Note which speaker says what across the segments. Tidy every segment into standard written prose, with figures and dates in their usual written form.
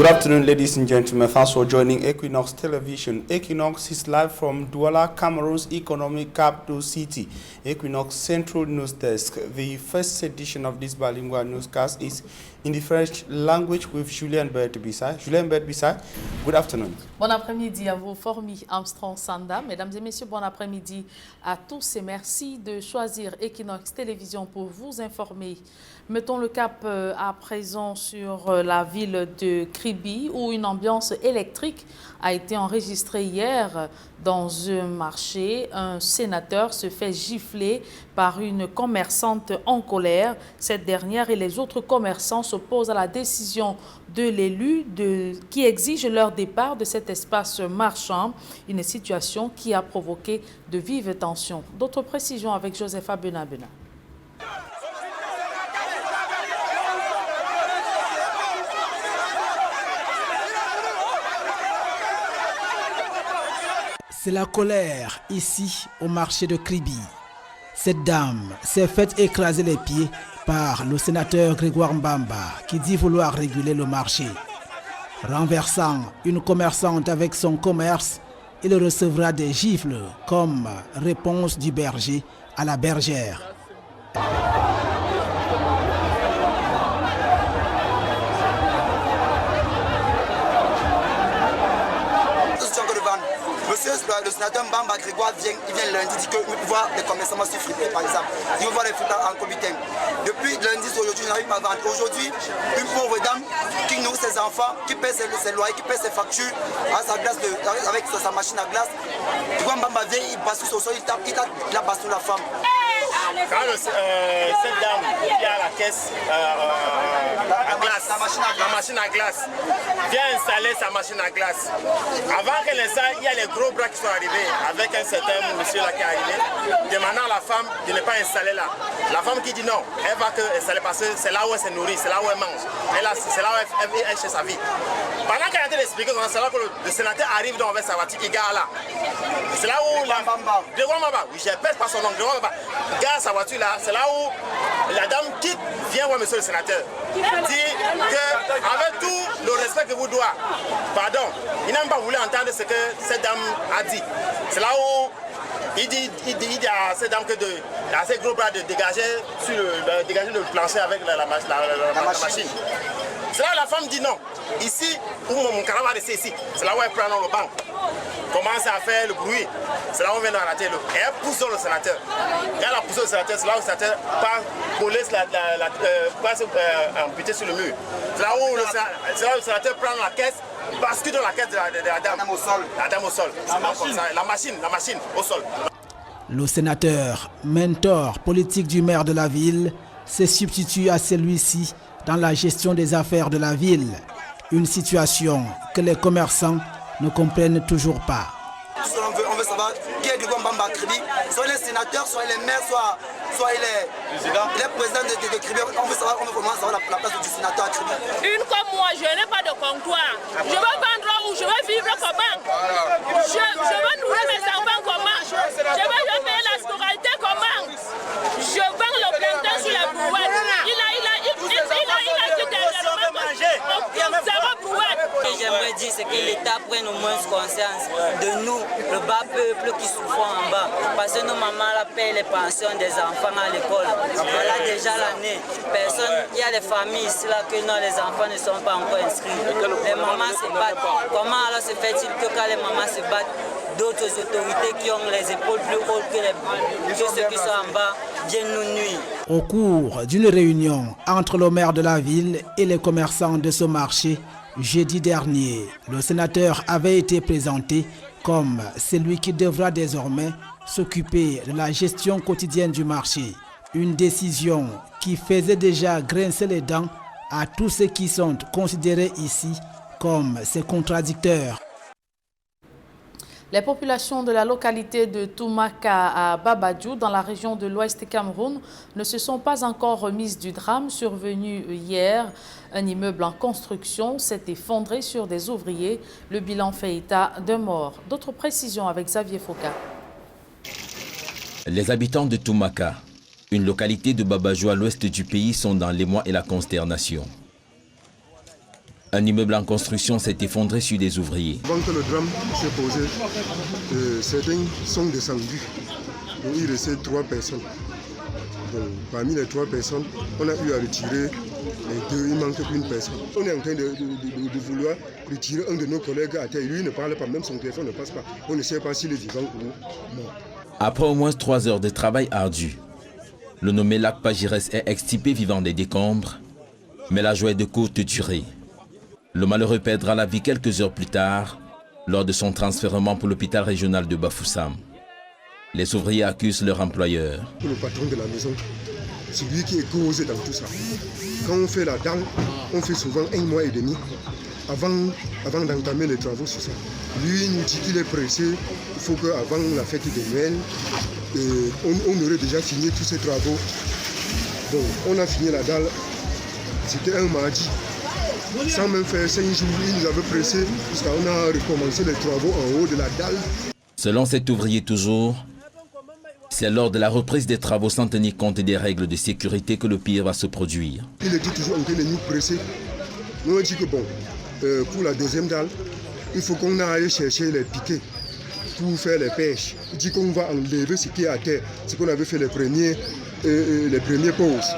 Speaker 1: Good afternoon, ladies and gentlemen. Thanks for joining Equinox Television. Equinox is live from Douala, Cameroon's economic capital city. Equinox Central News Desk. The first edition of this bilingual newscast is in the French language with Julien Bert-Bissay. Julien Bert-Bissay, good afternoon.
Speaker 2: Bon après-midi à vous, Formi Armstrong Sanda. Mesdames et messieurs, bon après-midi à tous et merci de choisir Equinox Télévision pour vous informer. Mettons le cap à présent sur la ville de Kribi où une ambiance électrique a été enregistrée hier dans un marché. Un sénateur se fait gifler par une commerçante en colère. Cette dernière et les autres commerçants s'opposent à la décision de l'élu qui exige leur départ de cet espace marchand. Une situation qui a provoqué de vives tensions. D'autres précisions avec Josepha Benabena.
Speaker 3: C'est la colère ici au marché de Kribi. Cette dame s'est faite écraser les pieds par le sénateur Grégoire Mbamba qui dit vouloir réguler le marché. Renversant une commerçante avec son commerce, il recevra des gifles comme réponse du berger à la bergère.
Speaker 4: Le sénateur Mbamba Grégoire vient lundi dit que nous pouvons voir les commerçants sur friper par exemple. Il veut voir les friperies en comité. Depuis lundi aujourd'hui, je n'arrive pas à vendre. Aujourd'hui, une pauvre dame qui nourrit ses enfants, qui paie ses loyers, qui paie ses factures à sa glace avec sa machine à glace. Grégoire Mbamba vient, il bascule sur le sol, il a basculé la femme.
Speaker 5: Quand cette dame qui a la caisse à glace, la machine à glace, vient installer sa machine à glace. Avant qu'elle installe, il y a les gros bras qui sont arrivés avec un certain monsieur là qui est arrivé, demandant à la femme de ne pas installer là. La femme qui dit non, elle va que installer parce que c'est là où elle se nourrit, c'est là où elle mange. C'est là où elle cherche sa vie. Pendant qu'elle est en train d'expliquer, c'est là que le sénateur arrive donc avec sa voiture qui gare là. C'est là où Grégoire Mbamba, oui, je ne pèse pas son nom, Grégoire Mbamba, gare sa voiture là, c'est là où la dame quitte, vient voir monsieur le sénateur, dit qu'avec tout le respect que vous doit, pardon, il n'a même pas voulu entendre ce que cette dame a dit. C'est là où il dit à cette dame que à ces gros bras de dégager le plancher avec la machine. C'est là où la femme dit non. Ici, où mon carreau va rester ici, c'est là où elle prend le banc. Commence à faire le bruit. C'est là où on vient d'arrêter l'eau. Et elle pousse le sénateur. Et elle a poussé le sénateur, c'est là où le sénateur passe amputé sur le mur. C'est là où le sénateur prend la caisse, bascule dans la caisse de la dame au sol. La dame au sol. La machine au sol.
Speaker 3: Le sénateur, mentor politique du maire de la ville, se substitue à celui-ci dans la gestion des affaires de la ville. Une situation que les commerçants ne comprennent toujours pas.
Speaker 4: On veut savoir qui est Grégoire Mbamba Kribi, soit les sénateurs, soit les maires, soit les présidents de Kribi. On veut vraiment savoir la place du sénateur à Kribi.
Speaker 6: Une comme moi, je n'ai pas de comptoir. Je veux vendre où je veux vivre comment. Je veux nourrir mes enfants comment. Je veux payer la scolarité comment. Je vends le plantain sur la brouette. Il a dit dernièrement que zéro brouette.
Speaker 7: Ce que j'aimerais dire, c'est que l'État prenne au moins conscience de nous, le bas peuple qui souffre en bas. Parce que nos mamans là, payent les pensions des enfants à l'école. Voilà déjà l'année. Il y a des familles ici là que non, les enfants ne sont pas encore inscrits. Les mamans se battent. Comment alors se fait-il que quand les mamans se battent, d'autres autorités qui ont les épaules plus hautes que ceux qui sont en bas viennent nous nuire?
Speaker 3: Au cours d'une réunion entre le maire de la ville et les commerçants de ce marché, jeudi dernier, le sénateur avait été présenté comme celui qui devra désormais s'occuper de la gestion quotidienne du marché. Une décision qui faisait déjà grincer les dents à tous ceux qui sont considérés ici comme ses contradicteurs.
Speaker 2: Les populations de la localité de Toumaka à Babadjou, dans la région de l'Ouest Cameroun, ne se sont pas encore remises du drame survenu hier. Un immeuble en construction s'est effondré sur des ouvriers. Le bilan fait état d'un mort. D'autres précisions avec Xavier Foucault.
Speaker 8: Les habitants de Toumaka, une localité de Babadjou à l'ouest du pays, sont dans l'émoi et la consternation. Un immeuble en construction s'est effondré sur des ouvriers.
Speaker 9: Avant que le drame s'est posé, certains sont descendus. Donc, il restait 3 personnes. Donc, parmi les 3 personnes, on a eu à retirer les 2, il manque une personne. On est en train de vouloir retirer un de nos collègues à terre. Lui ne parle pas, même son téléphone ne passe pas. On ne sait pas s'il est vivant ou mort.
Speaker 8: Après au moins 3 heures de travail ardu, le nommé Lac Pagires est extirpé vivant des décombres, mais la joie est de courte durée. Le malheureux perdra la vie quelques heures plus tard, lors de son transfèrement pour l'hôpital régional de Bafoussam. Les ouvriers accusent leur employeur.
Speaker 9: Le patron de la maison, c'est lui qui est causé dans tout ça. Quand on fait la dalle, on fait souvent 1 mois et demi avant d'entamer les travaux sur ça. Lui nous dit qu'il est pressé, il faut qu'avant la fête de Noël, on aurait déjà fini tous ces travaux. Donc on a fini la dalle, c'était un mardi. Sans même faire 5 jours, il nous avait pressé jusqu'à on a recommencé les travaux en haut de la dalle.
Speaker 8: Selon cet ouvrier toujours, c'est lors de la reprise des travaux sans tenir compte des règles de sécurité que le pire va se produire.
Speaker 9: Il est toujours en train de nous presser. Nous on dit que bon, pour la deuxième dalle, il faut qu'on aille chercher les piquets pour faire les pêches. Il dit qu'on va enlever ce qui est à terre, ce qu'on avait fait les premières pauses,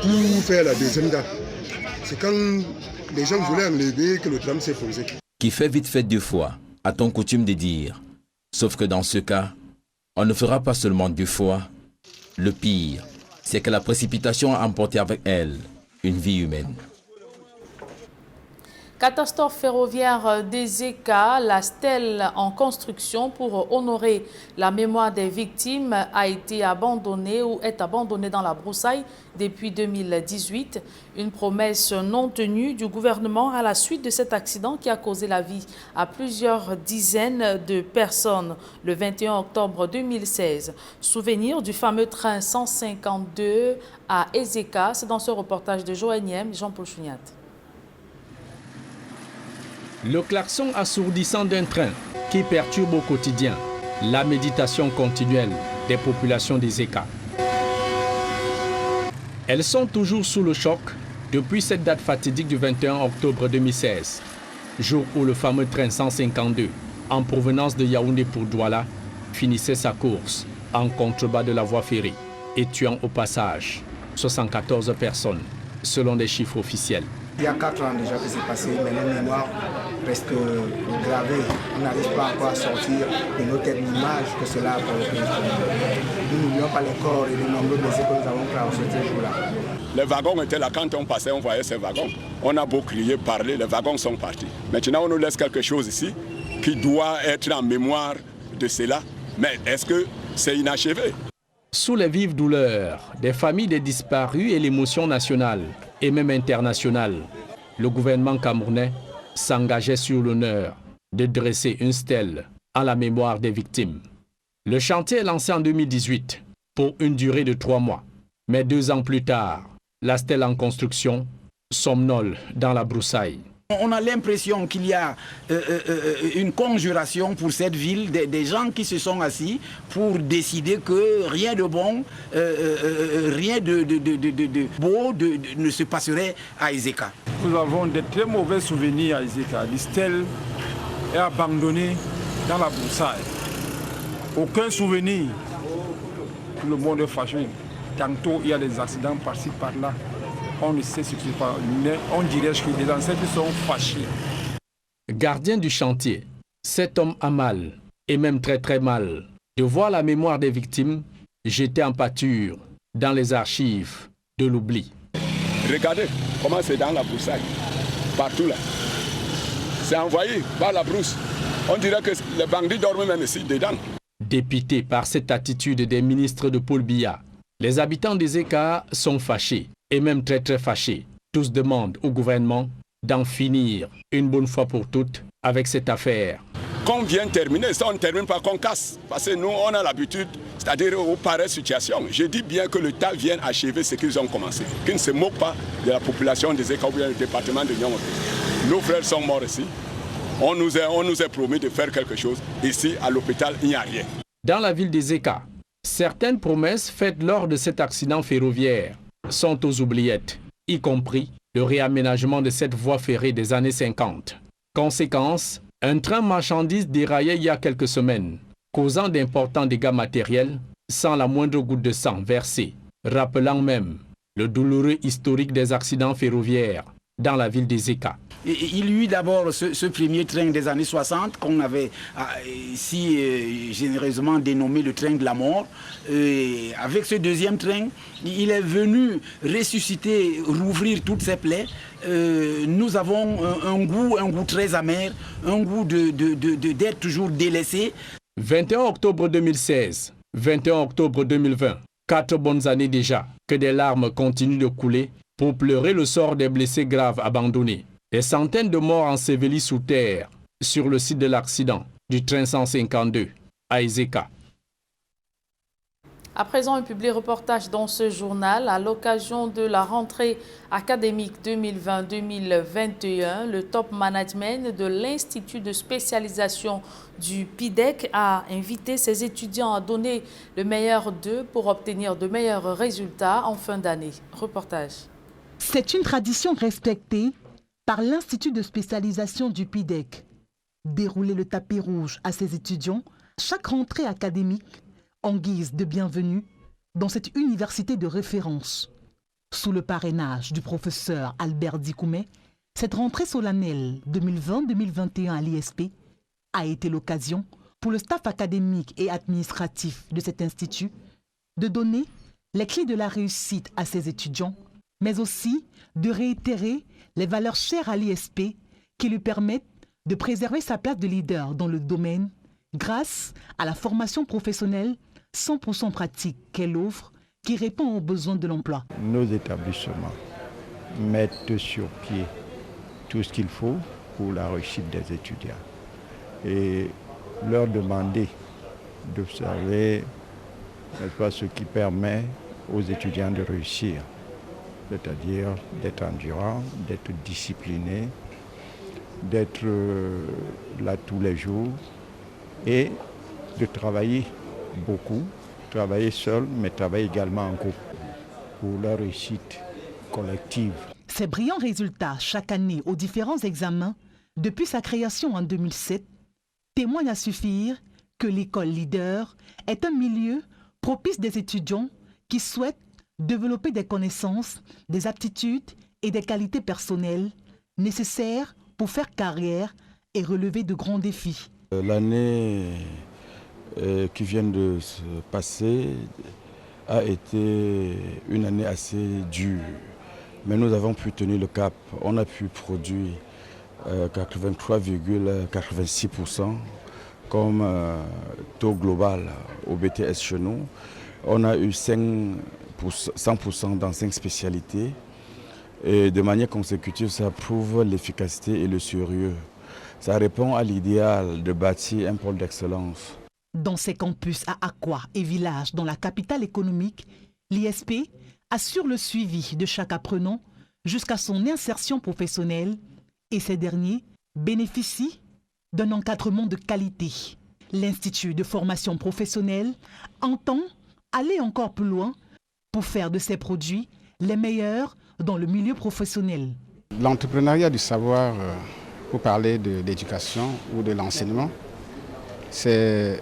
Speaker 9: pour faire la deuxième dalle. C'est quand les gens voulaient enlever que le drame s'est posé.
Speaker 8: Qui fait vite fait 2 fois, a-t-on coutume de dire. Sauf que dans ce cas, on ne fera pas seulement 2 fois. Le pire, c'est que la précipitation a emporté avec elle une vie humaine.
Speaker 2: Catastrophe ferroviaire d'Ezeka, la stèle en construction pour honorer la mémoire des victimes a été abandonnée ou est abandonnée dans la broussaille depuis 2018. Une promesse non tenue du gouvernement à la suite de cet accident qui a causé la vie à plusieurs dizaines de personnes le 21 octobre 2016. Souvenir du fameux train 152 à Ezeka, c'est dans ce reportage de Joannem, Jean-Paul Chouniat.
Speaker 10: Le klaxon assourdissant d'un train qui perturbe au quotidien la méditation continuelle des populations d'Ezeka. Elles sont toujours sous le choc depuis cette date fatidique du 21 octobre 2016, jour où le fameux train 152, en provenance de Yaoundé pour Douala, finissait sa course en contrebas de la voie ferrée et tuant au passage 74 personnes, selon des chiffres officiels.
Speaker 11: Il y a 4 ans déjà que c'est passé, mais nos mémoires restent gravées. On n'arrive pas encore à sortir de nos têtes l'image que cela a provoqué. Nous n'oublions pas les corps et les nombreux blessés que nous avons traversés ce jour-là.
Speaker 12: Les wagons étaient là, quand on passait, on voyait ces wagons. On a beau crier, parler, les wagons sont partis. Maintenant, on nous laisse quelque chose ici qui doit être en mémoire de cela. Mais est-ce que c'est inachevé?
Speaker 10: Sous les vives douleurs des familles des disparus et l'émotion nationale et même internationale, le gouvernement camerounais s'engageait sur l'honneur de dresser une stèle à la mémoire des victimes. Le chantier est lancé en 2018 pour une durée de 3 mois. Mais 2 ans plus tard, la stèle en construction somnole dans la broussaille.
Speaker 13: On a l'impression qu'il y a une conjuration pour cette ville, des gens qui se sont assis pour décider que rien de bon, rien de beau ne se passerait à Ezeka.
Speaker 14: Nous avons de très mauvais souvenirs à Ezeka. La stèle est abandonnée dans la broussaille. Aucun souvenir. Tout le monde est fâché. Tantôt, il y a des accidents par-ci, par-là. On ne sait ce qui se passe. On dirait que les ancêtres sont fâchés.
Speaker 10: Gardien du chantier, cet homme a mal, et même très très mal, de voir la mémoire des victimes jetée en pâture dans les archives de l'oubli.
Speaker 12: Regardez comment c'est dans la broussaille. Partout là. C'est envoyé par la brousse. On dirait que les bandits dorment même ici, dedans.
Speaker 10: Dépités par cette attitude des ministres de Paul Biya, les habitants d'Ezeka sont fâchés. Et même très très fâchés. Tous demandent au gouvernement d'en finir une bonne fois pour toutes avec cette affaire.
Speaker 12: Quand on vient terminer, ça on ne termine pas qu'on casse. Parce que nous, on a l'habitude, c'est-à-dire aux pareilles situations. Je dis bien que l'État vienne achever ce qu'ils ont commencé. Qu'ils ne se moquent pas de la population des Ezeka ou bien du département de Niamey. Nos frères sont morts ici. On nous a promis de faire quelque chose. Ici, à l'hôpital, il n'y a rien.
Speaker 10: Dans la ville d'Ezeka, certaines promesses faites lors de cet accident ferroviaire sont aux oubliettes, y compris le réaménagement de cette voie ferrée des années 50. Conséquence, un train marchandises déraillait il y a quelques semaines, causant d'importants dégâts matériels sans la moindre goutte de sang versée, rappelant même le douloureux historique des accidents ferroviaires dans la ville d'Ezeka.
Speaker 13: Il y eut d'abord ce premier train des années 60 qu'on avait si généreusement dénommé le train de la mort. Et avec ce deuxième train, il est venu ressusciter, rouvrir toutes ces plaies. Nous avons un goût très amer, un goût d'être toujours délaissé.
Speaker 10: 21 octobre 2016, 21 octobre 2020, 4 bonnes années déjà que des larmes continuent de couler pour pleurer le sort des blessés graves abandonnés. Des centaines de morts ensevelis sous terre sur le site de l'accident du train 152 à Ezeka.
Speaker 2: À présent, un public reportage dans ce journal. À l'occasion de la rentrée académique 2020-2021, le top management de l'Institut de spécialisation du PIDEC a invité ses étudiants à donner le meilleur d'eux pour obtenir de meilleurs résultats en fin d'année. Reportage.
Speaker 15: C'est une tradition respectée par l'Institut de spécialisation du PIDEC. Dérouler le tapis rouge à ses étudiants chaque rentrée académique en guise de bienvenue dans cette université de référence. Sous le parrainage du professeur Albert Dikoumé, cette rentrée solennelle 2020-2021 à l'ISP a été l'occasion pour le staff académique et administratif de cet institut de donner les clés de la réussite à ses étudiants, mais aussi de réitérer les valeurs chères à l'ISP qui lui permettent de préserver sa place de leader dans le domaine grâce à la formation professionnelle 100% pratique qu'elle offre qui répond aux besoins de l'emploi.
Speaker 16: Nos établissements mettent sur pied tout ce qu'il faut pour la réussite des étudiants et leur demander d'observer ce qui permet aux étudiants de réussir. C'est-à-dire d'être endurant, d'être discipliné, d'être là tous les jours et de travailler beaucoup, travailler seul, mais travailler également en groupe pour la réussite collective.
Speaker 15: Ces brillants résultats chaque année aux différents examens, depuis sa création en 2007, témoignent à suffire que l'école leader est un milieu propice des étudiants qui souhaitent développer des connaissances, des aptitudes et des qualités personnelles nécessaires pour faire carrière et relever de grands défis.
Speaker 16: L'année qui vient de se passer a été une année assez dure, mais nous avons pu tenir le cap. On a pu produire 83,86% comme taux global au BTS chez nous. On a eu 100% dans 5 spécialités et de manière consécutive, ça prouve l'efficacité et le sérieux. Ça répond à l'idéal de bâtir un pôle d'excellence.
Speaker 15: Dans ses campus à Akwa et Village, dans la capitale économique, l'ISP assure le suivi de chaque apprenant jusqu'à son insertion professionnelle et ces derniers bénéficient d'un encadrement de qualité. L'Institut de formation professionnelle entend aller encore plus loin pour faire de ses produits les meilleurs dans le milieu professionnel.
Speaker 17: L'entrepreneuriat du savoir, pour parler de l'éducation ou de l'enseignement, c'est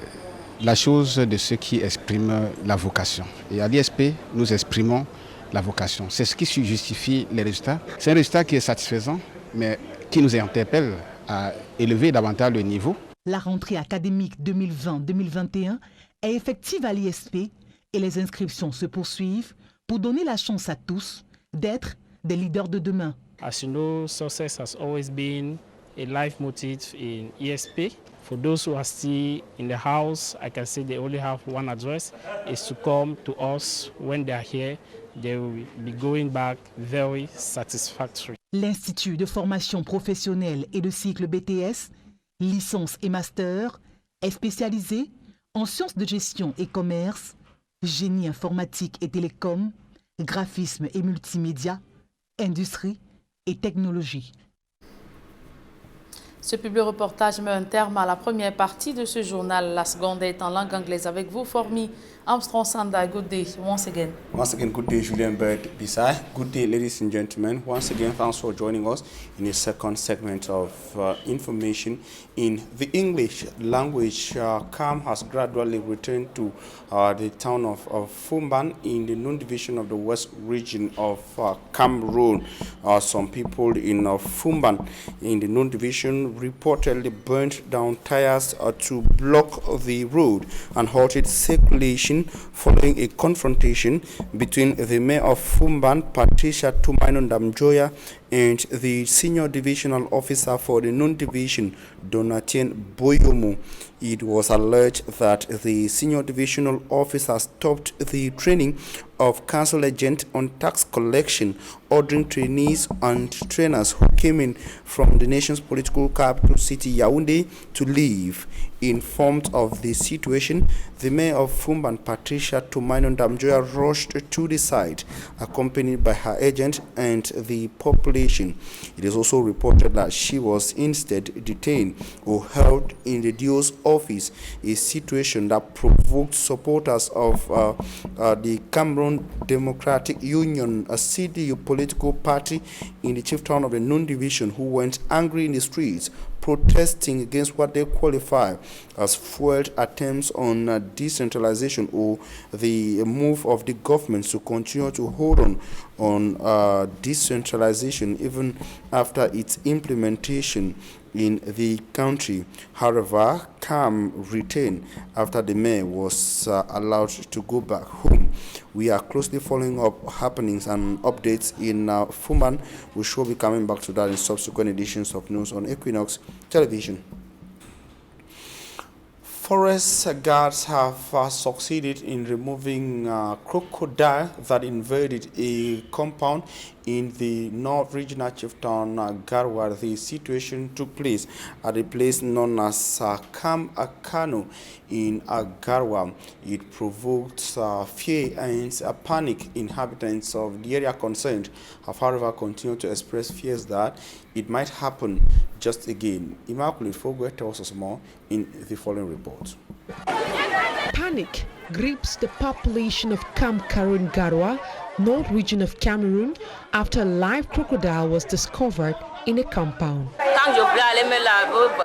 Speaker 17: la chose de ceux qui expriment la vocation. Et à l'ISP, nous exprimons la vocation. C'est ce qui justifie les résultats. C'est un résultat qui est satisfaisant, mais qui nous interpelle à élever davantage le niveau.
Speaker 15: La rentrée académique 2020-2021 est effective à l'ISP et les inscriptions se poursuivent pour donner la chance à tous d'être des leaders de demain.
Speaker 18: As you know, success has always been a life motive in ESP. For those who are still in the house, I can say they only have one address, is to come to us. When they are here, they will be going back very satisfactory.
Speaker 15: L'Institut de formation professionnelle et de cycle BTS, licence et master, est spécialisé en sciences de gestion et commerce, génie informatique et télécom, graphisme et multimédia, industrie et technologie.
Speaker 2: Ce public reportage met un terme à la première partie de ce journal. La seconde est en langue anglaise avec vous, Formi Armstrong Sanda, good day once again.
Speaker 1: Once again, good day, Julien Bird Bisai. Good day, ladies and gentlemen. Once again, thanks for joining us in the second segment of information in the English language. CAM has gradually returned to the town of Fumban in the Nun division of the West region of Cameroon. Some people in Fumban in the Nun division reportedly burnt down tires to block the road and halted circulation following a confrontation between the mayor of Fumban, Patricia Tumaino Ndamjoya, and the senior divisional officer for the Nun division, Donatien Boyomo. It was alleged that the senior divisional officer stopped the training of council agents on tax collection, ordering trainees and trainers who came in from the nation's political capital city, Yaoundé, to leave. Informed of the situation, the mayor of Fumban, Patricia Tumaino Ndamjoya, rushed to the site, accompanied by her agent and the population. It is also reported that she was instead detained or held in the DO's office, a situation that provoked supporters of the Cameroon Democratic Union, a CDU political party in the chief town of the Nun division, who went angry in the streets, protesting against what they qualify as failed attempts on decentralization, or the move of the government to continue to hold on decentralization even after its implementation in the country. However, calm retained after the mayor was allowed to go back home. We are closely following up happenings and updates in Fumban. We shall be coming back to that in subsequent editions of News on Equinox Television. Forest guards have succeeded in removing crocodile that invaded a compound in the North Regional Chieftain Garwa. The situation took place at a place known as Kam Akano in Garwa. It provoked fear and panic. Inhabitants of the area concerned have, however, continued to express fears that it might happen just again. Immaculate Fogwe tells us more in the following report.
Speaker 19: Panic grips the population of Kamkaru in Garwa, North region of Cameroon, after a live crocodile was discovered in a compound.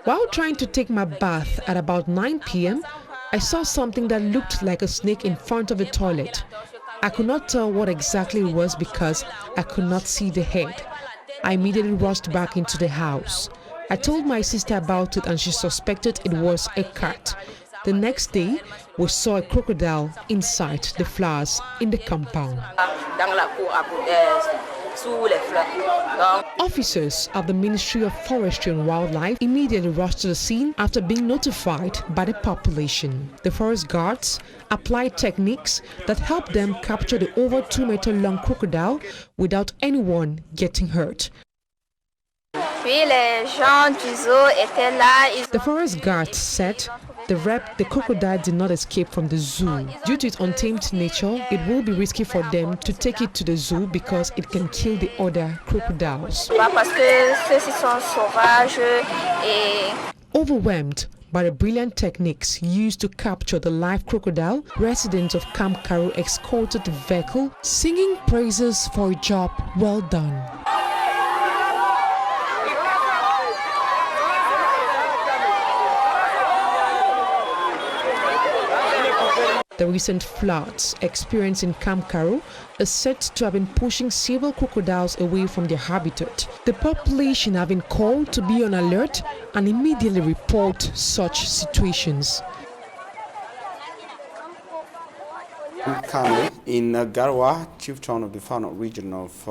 Speaker 19: While trying to take my bath at about 9 p.m., I saw something that looked like a snake in front of the toilet. I could not tell what exactly it was because I could not see the head. I immediately rushed back into the house. I told my sister about it and she suspected it was a cat. The next day, we saw a crocodile inside the flowers in the compound. Officers of the Ministry of Forestry and Wildlife immediately rushed to the scene after being notified by the population. The forest guards applied techniques that helped them capture the over 2-meter-long crocodile without anyone getting hurt. The forest guards said the crocodile did not escape from the zoo. Due to its untamed nature, it will be risky for them to take it to the zoo because it can kill the other crocodiles. Overwhelmed by the brilliant techniques used to capture the live crocodile, residents of Kamkaru escorted the vehicle, singing praises for a job well done. The recent floods experienced in Kamkaru is said to have been pushing several crocodiles away from their habitat. The population have been called to be on alert and immediately report such situations.
Speaker 1: In Garwa, chief town of the Far North region of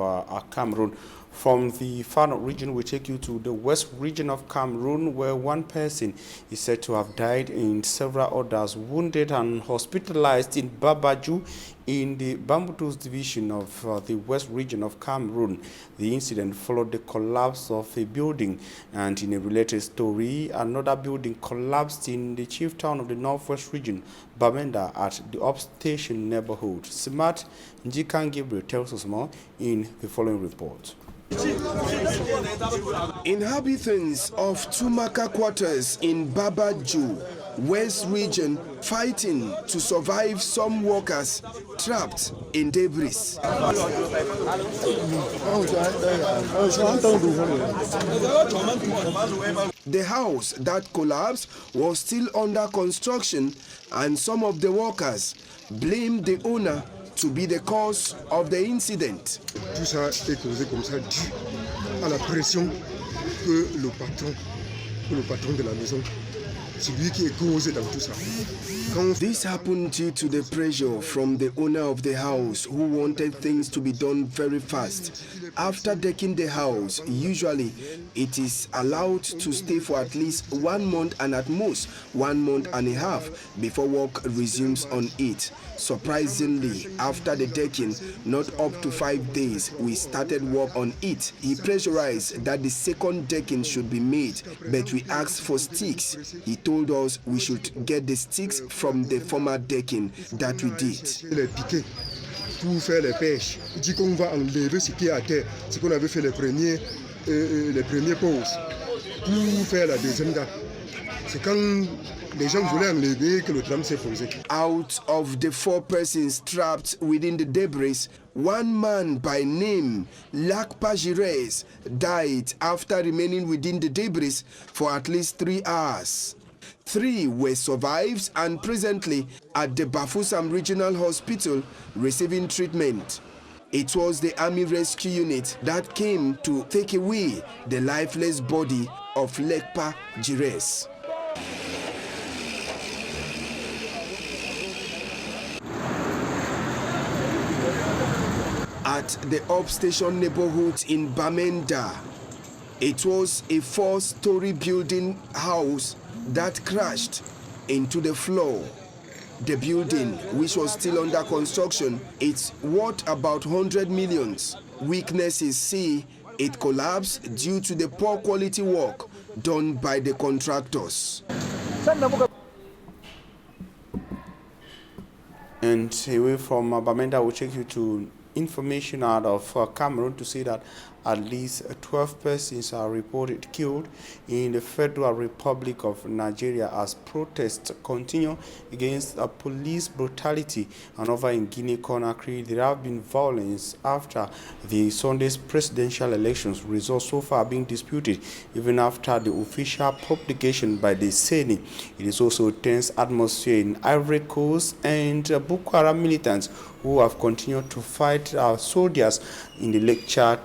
Speaker 1: Cameroon. From the Far North region, we take you to the West region of Cameroon, where one person is said to have died and several others wounded and hospitalized in Babaju in the Bambutus division of the West region of Cameroon. The incident followed the collapse of a building, and in a related story, another building collapsed in the chief town of the Northwest region, Bamenda, at the Upstation neighborhood. Smart Njikan Gabriel tells us more in the following report.
Speaker 20: Inhabitants of Tumaka quarters in Babaju West region fighting to survive some workers trapped in debris. The house that collapsed was still under construction, and some of the workers blamed the owner to be the cause of the incident.
Speaker 9: Tout ça est causé comme ça dû à la pression que le patron de la maison, c'est lui qui est causé dans tout ça.
Speaker 20: This happened due to the pressure from the owner of the house who wanted things to be done very fast. After decking the house, usually it is allowed to stay for at least 1 month and at most 1 month and a half before work resumes on it. Surprisingly, after the decking, not up to 5 days, we started work on it. He pressurized that the second decking should be made, but we asked for sticks. He told us we should get the sticks from the former decking. That we did.
Speaker 9: Pour faire les pêches, il dit qu'on va enlever ce qui est à terre, ce qu'on avait fait les premiers pauses, pour faire la deuxième date. C'est quand les gens voulaient enlever que le drame s'est posé.
Speaker 20: Out of the 4 persons trapped within the debris, 1 man by name Lakpa Jires died after remaining within the debris for at least 3 hours. 3 were survived and presently at the Bafoussam Regional Hospital receiving treatment. It was the Army Rescue Unit that came to take away the lifeless body of Lakpa Jires. At the Upstation neighborhood in Bamenda, it was a 4-story building house that crashed into the floor. The building, which was still under construction, it's worth about 100 millions. Witnesses say it collapsed due to the poor quality work done by the contractors.
Speaker 1: And away from Bamenda, we'll take you to information out of Cameroon to say that at least 12 persons are reported killed in the Federal Republic of Nigeria as protests continue against police brutality. And over in Guinea-Conakry, there have been violence after the Sunday's presidential elections, results so far being disputed even after the official publication by the Senate. It is also a tense atmosphere in Ivory Coast, and Boko Haram militants who have continued to fight soldiers in the Lake Chad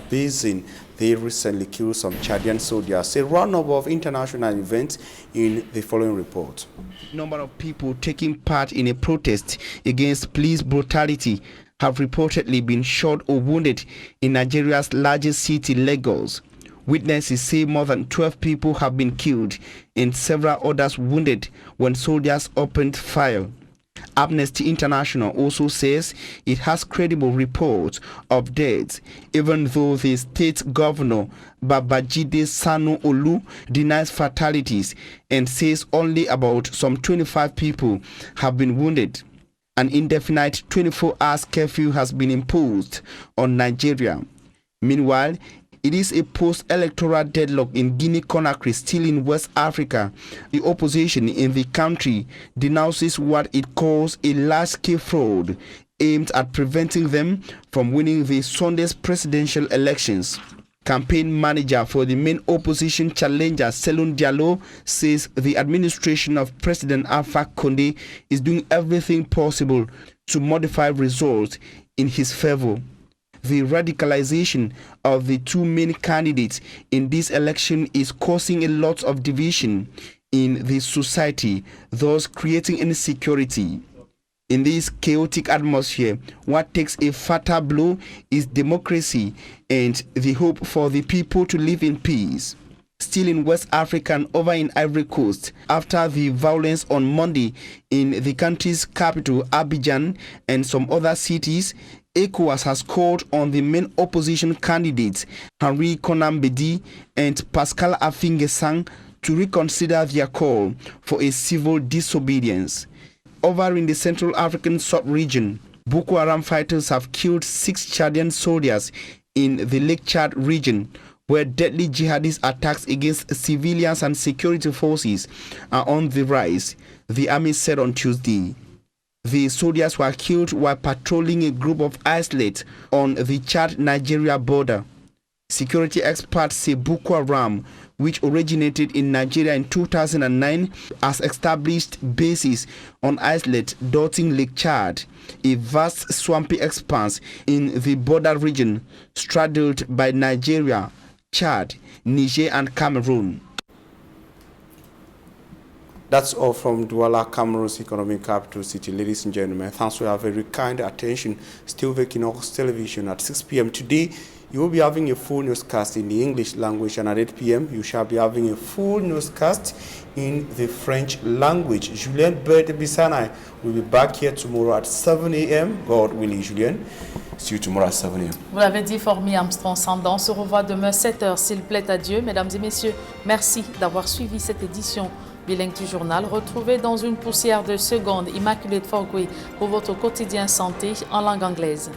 Speaker 1: basin. They recently killed some Chadian soldiers. A roundup of international events in the following report. Number of people taking part in a protest against police brutality have reportedly been shot or wounded in Nigeria's largest city, Lagos. Witnesses say more than 12 people have been killed and several others wounded when soldiers opened fire. Amnesty International also says it has credible reports of deaths, even though the state governor, Babajide Sanu-Olu, denies fatalities and says only about some 25 people have been wounded. An indefinite 24-hour curfew has been imposed on Nigeria. Meanwhile, it is a post-electoral deadlock in Guinea-Conakry, still in West Africa. The opposition in the country denounces what it calls a large-scale fraud aimed at preventing them from winning the Sunday's presidential elections. Campaign manager for the main opposition challenger, Selun Diallo, says the administration of President Alpha Condé is doing everything possible to modify results in his favor. The radicalization of the 2 main candidates in this election is causing a lot of division in the society, thus creating insecurity. In this chaotic atmosphere, what takes a fatal blow is democracy and the hope for the people to live in peace. Still in West Africa and over in Ivory Coast, after the violence on Monday in the country's capital, Abidjan, and some other cities, ECOWAS has called on the main opposition candidates, Henri Konan Bedi and Pascal Affi-N'Guessan, to reconsider their call for a civil disobedience. Over in the Central African sub-region, Boko Haram fighters have killed 6 Chadian soldiers in the Lake Chad region. where deadly jihadist attacks against civilians and security forces are on the rise, the army said on Tuesday. The soldiers were killed while patrolling a group of isolates on the Chad-Nigeria border. Security experts say Boko Haram, which originated in Nigeria in 2009, has established bases on islets dotting Lake Chad, a vast swampy expanse in the border region straddled by Nigeria, Chad, Niger and Cameroon. That's all from Douala, Cameroon's economic capital city. Ladies and gentlemen, thanks for your very kind attention. Still with Equinox Television at 6 p.m. today. You will be having a full newscast in the English language, and at 8 p.m. you shall be having a full newscast in the French language. Julien Bert-Bissanai will be back here tomorrow at 7 a.m. God willing, Julien. See you tomorrow at 7 a.m.
Speaker 2: Vous l'avez dit, Formi Armstrong Sandan. On se revoit demain 7h, s'il plaît à Dieu. Mesdames et messieurs, merci d'avoir suivi cette édition bilingue du journal. Retrouvez dans une poussière de secondes Immaculée Forgoué pour votre quotidien santé en langue anglaise.